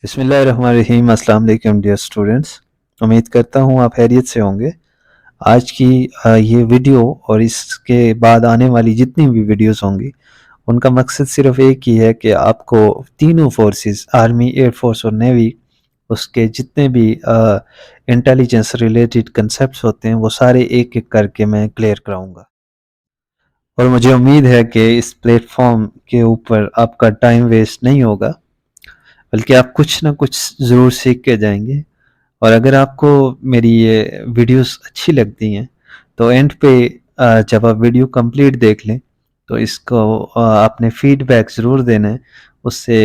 बिस्मिल्लाहिर्रहमानिर्रहीम। अस्सलाम वालेकुम डियर स्टूडेंट्स। उम्मीद करता हूँ आप खैरियत से होंगे। आज की ये वीडियो और इसके बाद आने वाली जितनी भी वीडियोस होंगी उनका मकसद सिर्फ एक ही है कि आपको तीनों फोर्सेस आर्मी, एयरफोर्स और नेवी उसके जितने भी इंटेलिजेंस रिलेटेड कंसेप्ट्स होते हैं वो सारे एक एक करके मैं क्लियर कराऊंगा। और मुझे उम्मीद है कि इस प्लेटफॉर्म के ऊपर आपका टाइम वेस्ट नहीं होगा, बल्कि आप कुछ ना कुछ ज़रूर सीख के जाएंगे। और अगर आपको मेरी ये वीडियोस अच्छी लगती हैं तो एंड पे जब आप वीडियो कंप्लीट देख लें तो इसको आपने फीडबैक ज़रूर देना है। उससे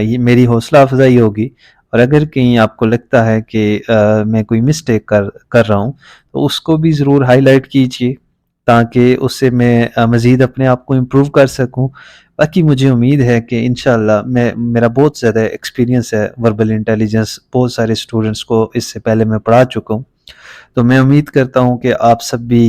ये मेरी हौसला अफजाई होगी। और अगर कहीं आपको लगता है कि मैं कोई मिस्टेक कर कर रहा हूँ तो उसको भी ज़रूर हाईलाइट कीजिए, ताकि उससे मैं मज़ीद अपने आप को इम्प्रूव कर सकूँ। बाकी मुझे उम्मीद है कि इंशाल्लाह मेरा बहुत ज़्यादा एक्सपीरियंस है वर्बल इंटेलिजेंस, बहुत सारे स्टूडेंट्स को इससे पहले मैं पढ़ा चुका हूँ। तो मैं उम्मीद करता हूँ कि आप सब भी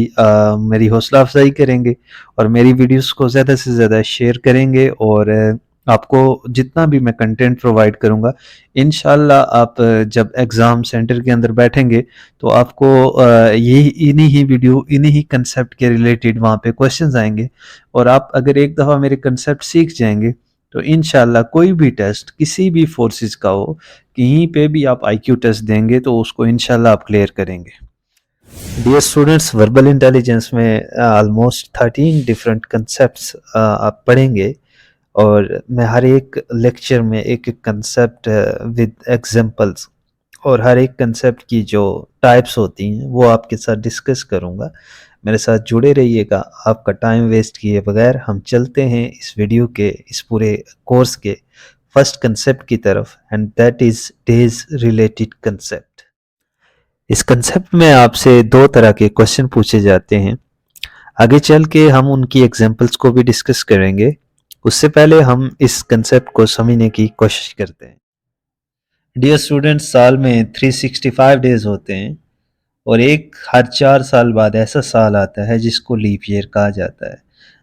मेरी हौसला अफजाई करेंगे और मेरी वीडियोस को ज़्यादा से ज़्यादा शेयर करेंगे। और आपको जितना भी मैं कंटेंट प्रोवाइड करूँगा, इंशाल्लाह आप जब एग्ज़ाम सेंटर के अंदर बैठेंगे तो आपको यही इन्हीं ही वीडियो, इन्हीं ही कंसेप्ट के रिलेटेड वहाँ पे क्वेश्चंस आएंगे। और आप अगर एक दफ़ा मेरे कंसेप्ट सीख जाएंगे तो इंशाल्लाह कोई भी टेस्ट किसी भी फोर्सेस का हो, कहीं पे भी आप आईक्यू टेस्ट देंगे तो उसको इंशाल्लाह आप क्लियर करेंगे। डियर स्टूडेंट्स, वर्बल इंटेलिजेंस में ऑलमोस्ट 13 डिफरेंट कंसेप्ट्स आप पढ़ेंगे। और मैं हर एक लेक्चर में एक एक कंसेप्ट विद एग्जांपल्स और हर एक कंसेप्ट की जो टाइप्स होती हैं वो आपके साथ डिस्कस करूंगा। मेरे साथ जुड़े रहिएगा। आपका टाइम वेस्ट किए बगैर हम चलते हैं इस वीडियो के, इस पूरे कोर्स के फर्स्ट कंसेप्ट की तरफ, and that is days related concept. इस कंसेप्ट में आपसे दो तरह के क्वेश्चन पूछे जाते हैं। आगे चल के हम उनकी एग्जांपल्स को भी डिस्कस करेंगे। उससे पहले हम इस कंसेप्ट को समझने की कोशिश करते हैं। डियर स्टूडेंट्स, साल में 365 डेज होते हैं और एक हर 4 साल बाद ऐसा साल आता है जिसको लीप ईयर कहा जाता है।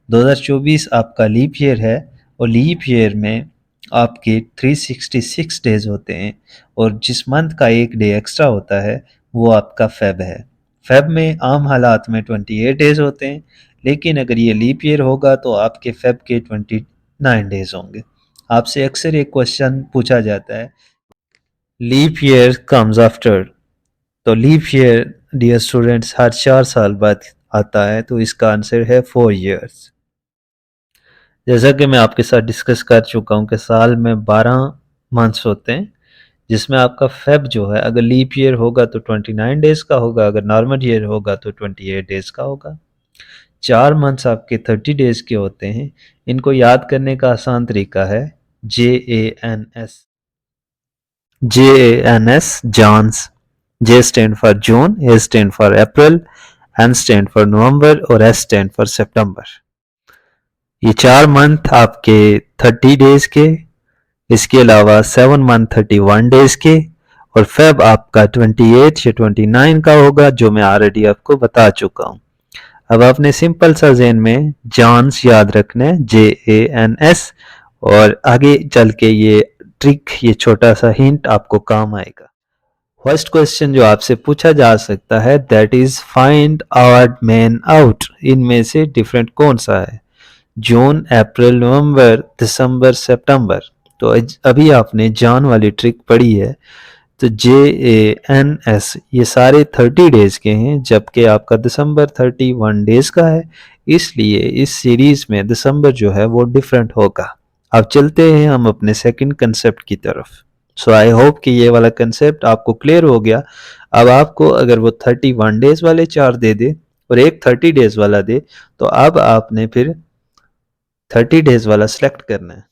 2024 आपका लीप ईयर है और लीप ईयर में आपके 366 डेज होते हैं और जिस मंथ का एक डे एक्स्ट्रा होता है वो आपका फेब है। फेब में आम हालात में 28 डेज होते हैं, लेकिन अगर ये लीप ईयर होगा तो आपके फेब के 29 डेज होंगे। आपसे अक्सर एक क्वेश्चन पूछा जाता है, लीप ईयर कम्स आफ्टर। तो लीप ईयर डियर स्टूडेंट्स हर 4 साल बाद आता है, तो इसका आंसर है 4 ईयर्स। जैसा कि मैं आपके साथ डिस्कस कर चुका हूँ कि साल में 12 मंथ्स होते हैं, जिसमें आपका फेब जो है अगर लीप ईयर होगा तो 29 डेज का होगा, अगर नॉर्मल ईयर होगा तो 28 डेज का होगा। 4 मंथ्स आपके 30 डेज के होते हैं। इनको याद करने का आसान तरीका है JANS। JANS, Johns. J stand for June, A stand for April, N stand for November और S stand for September। ये 4 मंथ आपके 30 डेज के, इसके अलावा 7 मंथ 31 डेज के, और फेब आपका 28 या 29 का होगा, जो मैं ऑलरेडी आपको बता चुका हूँ। अब आपने सिंपल सा ज़हन में जॉन्स याद रखना है, JANS, और आगे चल के ये ट्रिक, ये छोटा सा हिंट आपको काम आएगा। फर्स्ट क्वेश्चन जो आपसे पूछा जा सकता है that is find odd man out. इनमें से डिफरेंट कौन सा है? जून, अप्रैल, नवंबर, दिसंबर, सितंबर। तो अभी आपने जॉन वाली ट्रिक पढ़ी है। तो JANS ये सारे 30 डेज के हैं, जबकि आपका दिसंबर 31 डेज का है। इसलिए इस सीरीज में दिसंबर जो है वो डिफरेंट होगा। अब चलते हैं हम अपने सेकंड कंसेप्ट की तरफ। सो आई होप कि ये वाला कंसेप्ट आपको क्लियर हो गया। अब आपको अगर वो 31 डेज वाले चार दे दे और एक 30 डेज वाला दे, तो अब आपने फिर 30 डेज वाला सेलेक्ट करना है।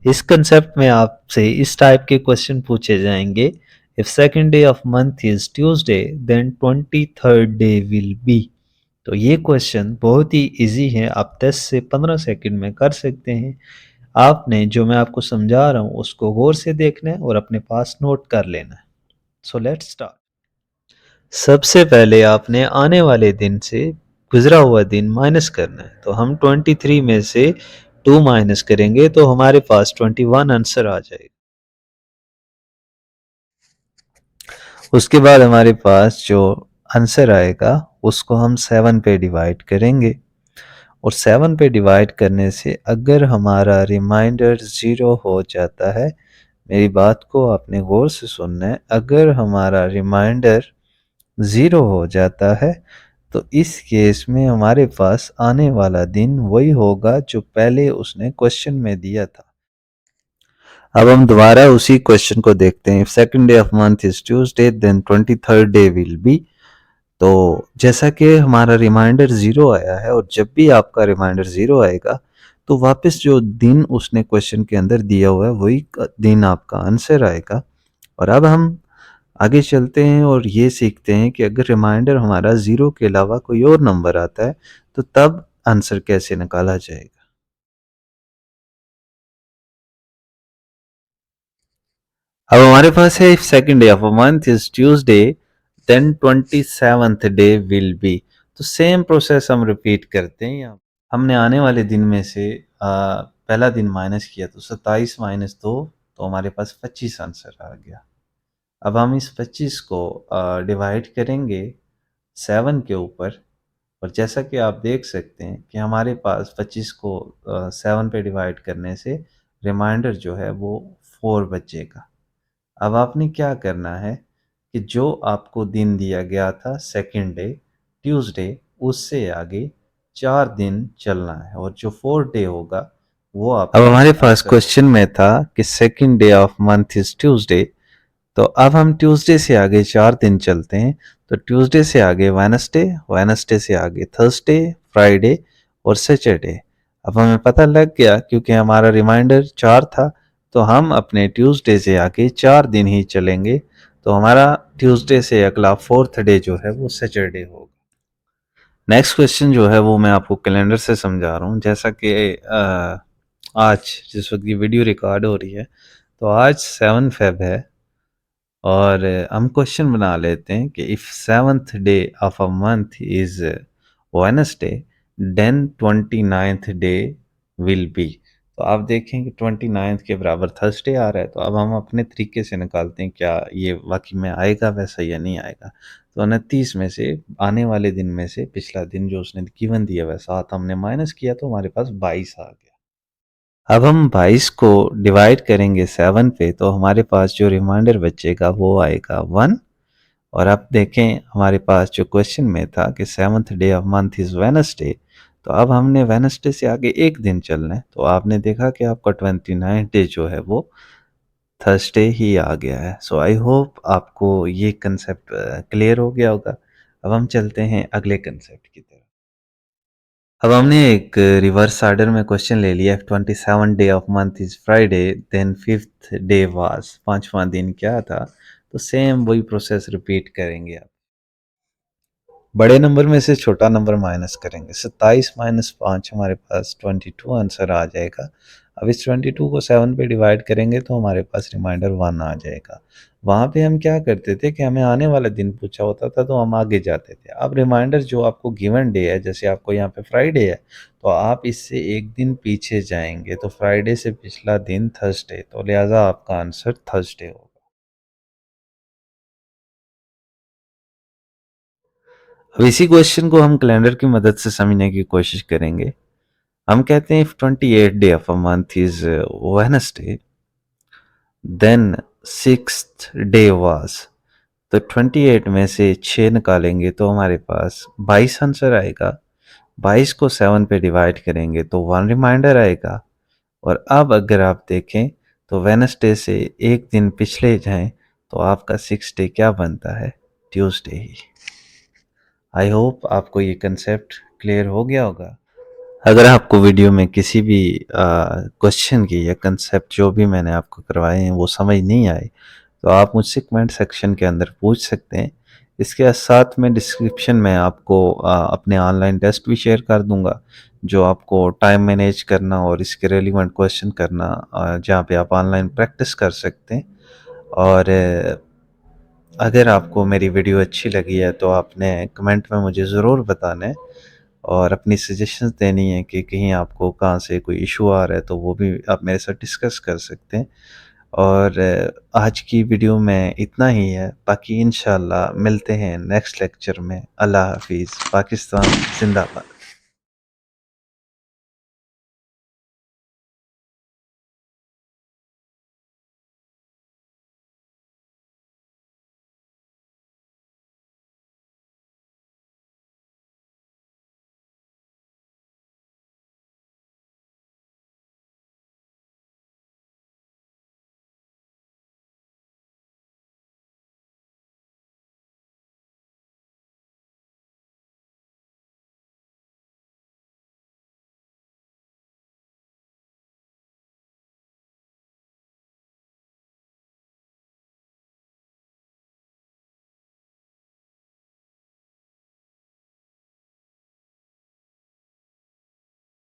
इस कंसेप्ट में आपसे इस टाइप के क्वेश्चन पूछे जाएंगे, if second day of month is Tuesday then 23rd day will be. तो ये क्वेश्चन बहुत ही इजी है, आप 10 से 15 सेकंड में कर सकते हैं। आपने जो मैं आपको समझा रहा हूँ उसको गौर से देखना है और अपने पास नोट कर लेना है। So let's start. सबसे पहले आपने आने वाले दिन से गुजरा हुआ दिन माइनस करना है। तो हम 23 में से 2 माइनस करेंगे तो हमारे पास 21 आंसर आ जाएगा। उसके बाद हमारे पास जो आंसर आएगा उसको हम 7 पे डिवाइड करेंगे, और 7 पे डिवाइड करने से अगर हमारा रिमाइंडर 0 हो जाता है, मेरी बात को आपने गौर से सुनना है, अगर हमारा रिमाइंडर 0 हो जाता है तो इस केस में हमारे पास आने वाला दिन वही होगा जो पहले उसने क्वेश्चन में दिया था। अब हम दोबारा उसी क्वेश्चन को देखते हैं। If second day of month is Tuesday then 23rd day will be. तो जैसा कि हमारा रिमाइंडर 0 आया है, और जब भी आपका रिमाइंडर 0 आएगा तो वापस जो दिन उसने क्वेश्चन के अंदर दिया हुआ है वही दिन आपका आंसर आएगा। और अब हम आगे चलते हैं और ये सीखते हैं कि अगर रिमाइंडर हमारा 0 के अलावा कोई और नंबर आता है तो तब आंसर कैसे निकाला जाएगा। अब हमारे पास है, if second day of a month is Tuesday then 27th day will be. तो सेम प्रोसेस हम रिपीट करते हैं। यहाँ हमने आने वाले दिन में से पहला दिन माइनस किया तो 27 - 2, तो हमारे पास 25 आंसर आ गया। अब हम इस 25 को डिवाइड करेंगे 7 के ऊपर, और जैसा कि आप देख सकते हैं कि हमारे पास 25 को 7 पे डिवाइड करने से रिमाइंडर जो है वो 4 बचेगा। अब आपने क्या करना है कि जो आपको दिन दिया गया था सेकंड डे ट्यूसडे, उससे आगे 4 दिन चलना है, और जो 4th डे होगा वो आप। अब हमारे पास क्वेश्चन में था कि second day of month is Tuesday, तो अब हम ट्यूसडे से आगे 4 दिन चलते हैं। तो ट्यूसडे से आगे वेडनेसडे, वेडनेसडे से आगे थर्सडे, फ्राइडे और सैटरडे। अब हमें पता लग गया क्योंकि हमारा रिमाइंडर 4 था, तो हम अपने ट्यूसडे से आगे 4 दिन ही चलेंगे। तो हमारा ट्यूसडे से अगला 4th डे जो है वो सैटरडे होगा। नेक्स्ट क्वेश्चन जो है वो मैं आपको कैलेंडर से समझा रहा हूँ। जैसा कि आज जिस वक्त ये वीडियो रिकॉर्ड हो रही है, तो आज 7 फेब है, और हम क्वेश्चन बना लेते हैं कि if 7th day of a month is Wednesday then 29th day will be. तो आप देखें कि 29th के बराबर थर्सडे आ रहा है, तो अब हम अपने तरीके से निकालते हैं क्या ये वाकई में आएगा वैसा या नहीं आएगा। तो 29 में से आने वाले दिन में से पिछला दिन जो उसने गिवन दिया हुआ है 7, हमने माइनस किया तो हमारे पास 22 आ गया। अब हम 22 को डिवाइड करेंगे 7 पे, तो हमारे पास जो रिमाइंडर बचेगा वो आएगा 1। और अब देखें हमारे पास जो क्वेश्चन में था कि 7th day of month is Wednesday, तो अब हमने वेडनेसडे से आगे एक दिन चलना है, तो आपने देखा कि आपका 29 डे जो है वो थर्सडे ही आ गया है। सो आई होप आपको ये कंसेप्ट क्लियर हो गया होगा। अब हम चलते हैं अगले कंसेप्ट की तरफ। अब हमने एक रिवर्स ऑर्डर में क्वेश्चन ले लिया। 27 day of month is Friday then 5th day was, पांचवा दिन क्या था। तो सेम वही प्रोसेस रिपीट करेंगे। आप बड़े नंबर में से छोटा नंबर माइनस करेंगे। 27 - 5 हमारे पास 22 आंसर आ जाएगा। अब इस 22 को 7 पे डिवाइड करेंगे तो हमारे पास रिमाइंडर 1 आ जाएगा। वहाँ पे हम क्या करते थे कि हमें आने वाला दिन पूछा होता था तो हम आगे जाते थे। अब रिमाइंडर जो आपको गिवन डे है, जैसे आपको यहाँ पे फ्राइडे है, तो आप इससे एक दिन पीछे जाएंगे, तो फ्राइडे से पिछला दिन थर्सडे, तो लिहाजा आपका आंसर थर्सडे होगा। अब इसी क्वेश्चन को हम कैलेंडर की मदद से समझने की कोशिश करेंगे। हम कहते हैं if 28 day of a month is Wednesday then 6th day was. तो 28 में से 6 निकालेंगे तो हमारे पास 22 आंसर आएगा। 22 को 7 पे डिवाइड करेंगे तो 1 रिमाइंडर आएगा। और अब अगर आप देखें तो वेडनेसडे से एक दिन पिछले जाएं तो आपका 6th डे क्या बनता है, ट्यूसडे ही। आई होप आपको ये कंसेप्ट क्लियर हो गया होगा। अगर आपको वीडियो में किसी भी क्वेश्चन की या कंसेप्ट जो भी मैंने आपको करवाए हैं वो समझ नहीं आए, तो आप मुझसे कमेंट सेक्शन के अंदर पूछ सकते हैं। इसके साथ में डिस्क्रिप्शन में आपको अपने ऑनलाइन टेस्ट भी शेयर कर दूंगा, जो आपको टाइम मैनेज करना और इसके रेलिवेंट क्वेश्चन करना, जहाँ पे आप ऑनलाइन प्रैक्टिस कर सकते हैं। और अगर आपको मेरी वीडियो अच्छी लगी है तो आपने कमेंट में मुझे ज़रूर बताना है, और अपनी सजेशंस देनी है कि कहीं आपको कहाँ से कोई इशू आ रहा है तो वो भी आप मेरे साथ डिस्कस कर सकते हैं। और आज की वीडियो में इतना ही है, बाकी इंशाल्लाह मिलते हैं नेक्स्ट लेक्चर में। अल्लाह हाफिज़। पाकिस्तान ज़िंदाबाद।